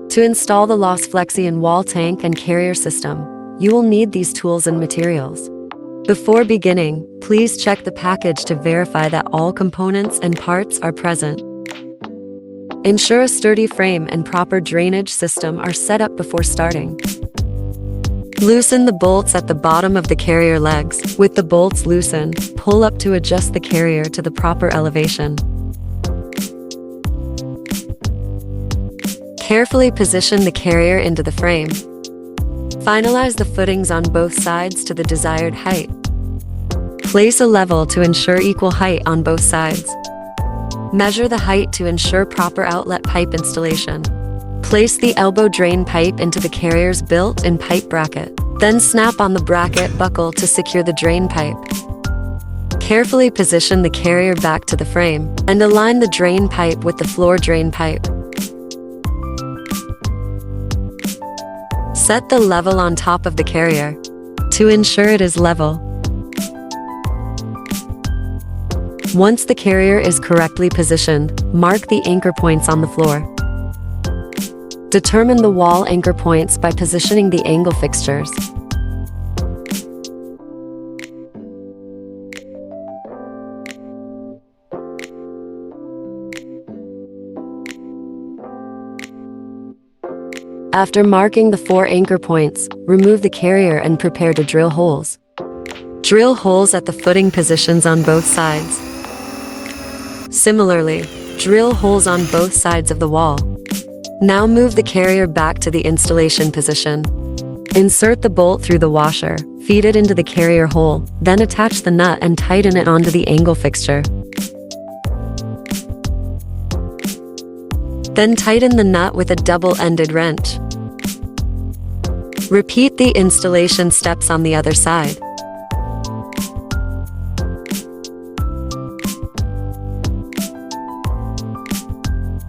To install the Los Flexi wall tank and carrier system, you will need these tools and materials. Before beginning, please check the package to verify that all components and parts are present. Ensure a sturdy frame and proper drainage system are set up before starting. Loosen the bolts at the bottom of the carrier legs. With the bolts loosened, pull up to adjust the carrier to the proper elevation. Carefully position the carrier into the frame. Finalize the footings on both sides to the desired height. Place a level to ensure equal height on both sides. Measure the height to ensure proper outlet pipe installation. Place the elbow drain pipe into the carrier's built-in pipe bracket. Then snap on the bracket buckle to secure the drain pipe. Carefully position the carrier back to the frame and align the drain pipe with the floor drain pipe. Set the level on top of the carrier to ensure it is level. Once the carrier is correctly positioned, mark the anchor points on the floor. Determine the wall anchor points by positioning the angle fixtures. After marking the 4 anchor points, remove the carrier and prepare to drill holes. Drill holes at the footing positions on both sides. Similarly, drill holes on both sides of the wall. Now move the carrier back to the installation position. Insert the bolt through the washer, feed it into the carrier hole, then attach the nut and tighten it onto the angle fixture. Then tighten the nut with a double-ended wrench. Repeat the installation steps on the other side.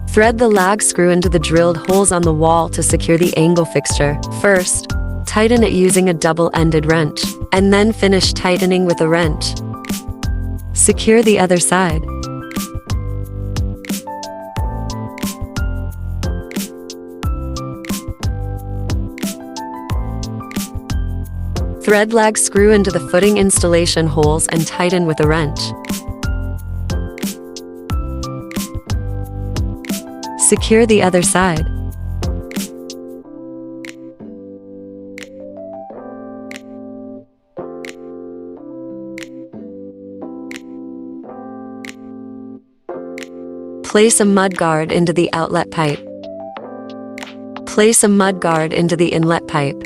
Thread the lag screw into the drilled holes on the wall to secure the angle fixture. First, tighten it using a double-ended wrench, and then finish tightening with a wrench. Secure the other side. Thread lag screw into the footing installation holes and tighten with a wrench. Secure the other side. Place a mudguard into the outlet pipe. Place a mudguard into the inlet pipe.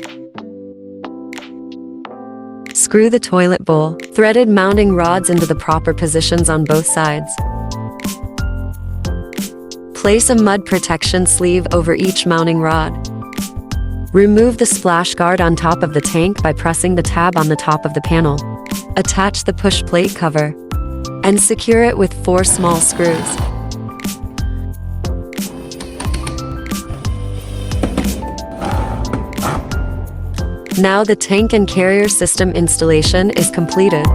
Screw the toilet bowl, threaded mounting rods into the proper positions on both sides. Place a mud protection sleeve over each mounting rod. Remove the splash guard on top of the tank by pressing the tab on the top of the panel. Attach the push plate cover and secure it with 4 small screws. Now the tank and carrier system installation is completed.